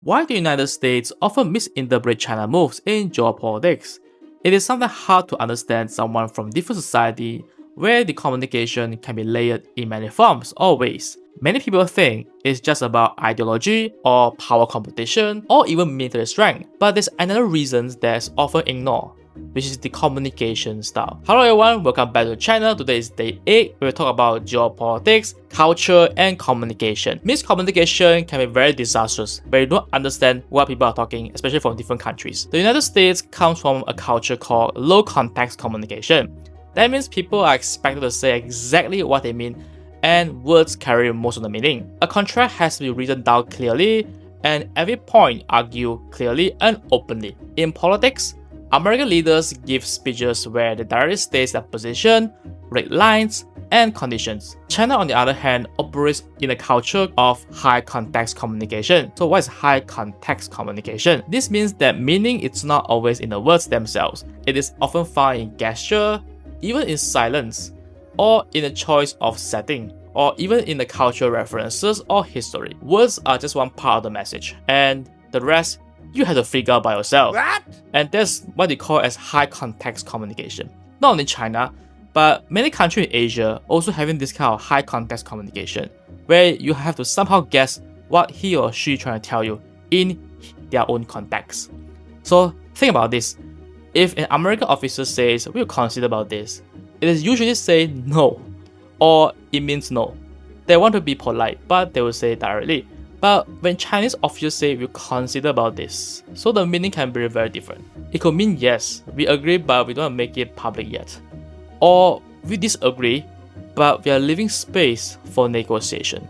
Why do the United States often misinterpret China moves in geopolitics? It is sometimes hard to understand someone from different society where the communication can be layered in many forms or ways. Many people think it's just about ideology or power competition or even military strength, but there's another reason that's often ignored, which is the communication style. Hello everyone, welcome back to the channel. Today is day 8 where we talk about geopolitics, culture, and communication. Miscommunication can be very disastrous where you don't understand what people are talking, especially from different countries. The United States comes from a culture called low context communication. That means people are expected to say exactly what they mean and words carry most of the meaning. A contract has to be written down clearly and every point argued clearly and openly. In politics, American leaders give speeches where they directly state their position, red lines, and conditions. China, on the other hand, operates in a culture of high context communication. So what is high context communication? This means that meaning is not always in the words themselves. It is often found in gesture, even in silence, or in the choice of setting, or even in the cultural references or history. Words are just one part of the message, and the rest you have to figure out by yourself. What? And that's what they call as high context communication. Not only China, but many countries in Asia also having this kind of high context communication, where you have to somehow guess what he or she trying to tell you in their own context. So think about this. If an American officer says, we'll consider about this, it is usually say no, or it means no. They want to be polite, but they will say it directly. But when Chinese officials say we'll consider about this, so the meaning can be very different. It could mean yes, we agree but we don't make it public yet. Or we disagree, but we are leaving space for negotiation.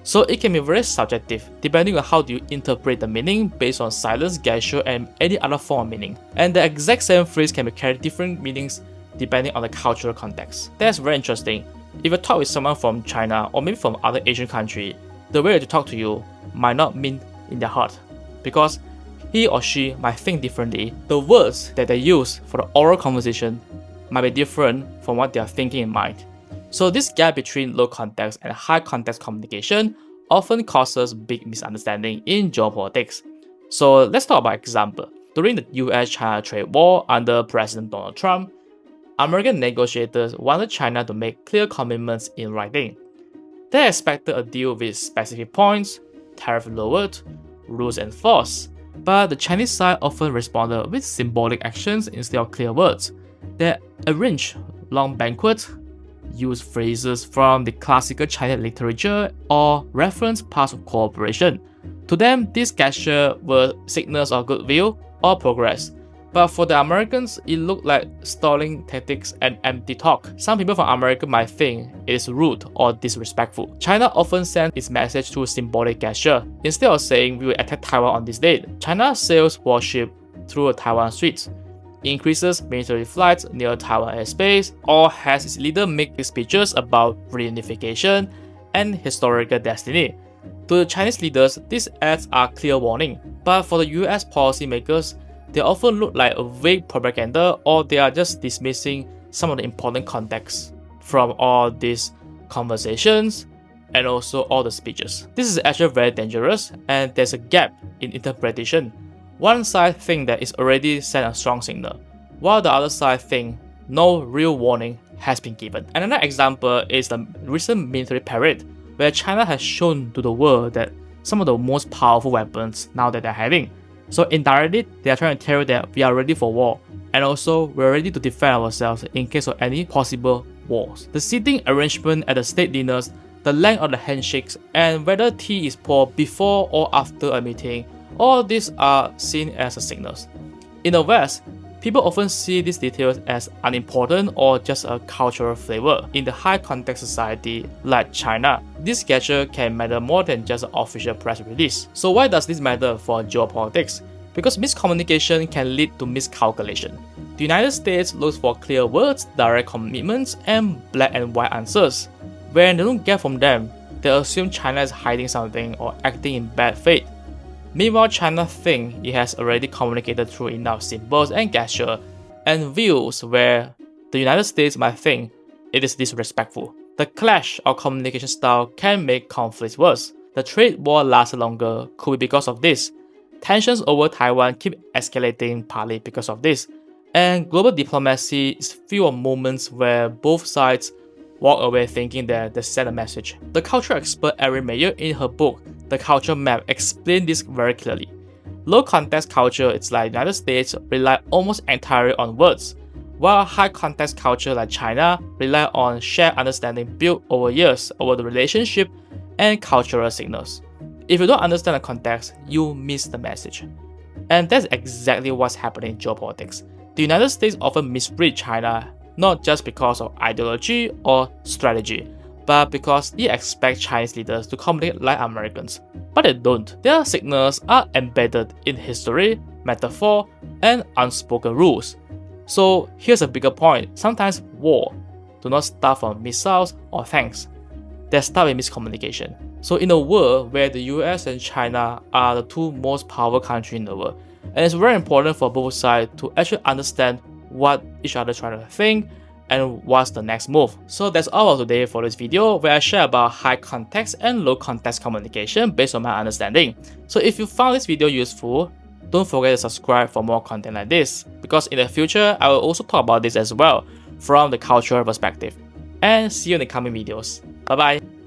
So it can be very subjective, depending on how do you interpret the meaning based on silence, gesture, and any other form of meaning. And the exact same phrase can carry different meanings depending on the cultural context. That's very interesting. If you talk with someone from China or maybe from other Asian country, the way they talk to you might not mean in their heart, because he or she might think differently. The words that they use for the oral conversation might be different from what they are thinking in mind. So this gap between low context and high context communication often causes big misunderstanding in geopolitics. So let's talk about example. During the U.S China trade war under President Donald Trump, American negotiators wanted China to make clear commitments in writing. They expected a deal with specific points, tariff lowered, rules enforced, but the Chinese side often responded with symbolic actions instead of clear words. They arranged long banquets, used phrases from the classical Chinese literature, or referenced past cooperation. To them, these gestures were signals of goodwill or progress. But for the Americans, it looked like stalling tactics and empty talk. Some people from America might think it is rude or disrespectful. China often sends its message through symbolic gesture. Instead of saying we will attack Taiwan on this date, China sails warship through Taiwan streets, increases military flights near Taiwan airspace, or has its leader make speeches about reunification and historical destiny. To the Chinese leaders, these acts are clear warning, but for the US policymakers, they often look like a vague propaganda, or they are just dismissing some of the important context from all these conversations and also all the speeches. This is actually very dangerous, and there's a gap in interpretation. One side thinks that it's already sent a strong signal, while the other side thinks no real warning has been given. Another example is the recent military parade, where China has shown to the world that some of the most powerful weapons now that they're having. So indirectly, they are trying to tell you that we are ready for war, and also we're ready to defend ourselves in case of any possible wars. The seating arrangement at the state dinners, the length of the handshakes, and whether tea is poured before or after a meeting, all these are seen as signals. In the West, people often see these details as unimportant or just a cultural flavor. In the high context society like China, this gesture can matter more than just an official press release. So why does this matter for geopolitics? Because miscommunication can lead to miscalculation. The United States looks for clear words, direct commitments, and black and white answers. When they don't get from them, they assume China is hiding something or acting in bad faith. Meanwhile, China thinks it has already communicated through enough symbols and gestures and views where the United States might think it is disrespectful. The clash of communication style can make conflicts worse. The trade war lasted longer could be because of this, Tensions over Taiwan keep escalating partly because of this, and global diplomacy is full of moments where both sides walk away thinking that they sent a message. The cultural expert Erin Meyer in her book, The Culture Map, explained this very clearly. Low context culture, it's like the United States, rely almost entirely on words, while high context culture like China rely on shared understanding built over years over the relationship and cultural signals. If you don't understand the context, you miss the message. And that's exactly what's happening in geopolitics. The United States often misread China not just because of ideology or strategy, but because it expects Chinese leaders to communicate like Americans. But they don't. Their signals are embedded in history, metaphor, and unspoken rules. So here's a bigger point. Sometimes war do not start from missiles or tanks. They start with miscommunication. So in a world where the US and China are the two most powerful countries in the world, and it's very important for both sides to actually understand what each other trying to think and what's the next move. So that's all of today for this video where I share about high context and low context communication based on my understanding. So if you found this video useful, don't forget to subscribe for more content like this, because in the future I will also talk about this as well from the cultural perspective. And see you in the coming videos. Bye bye.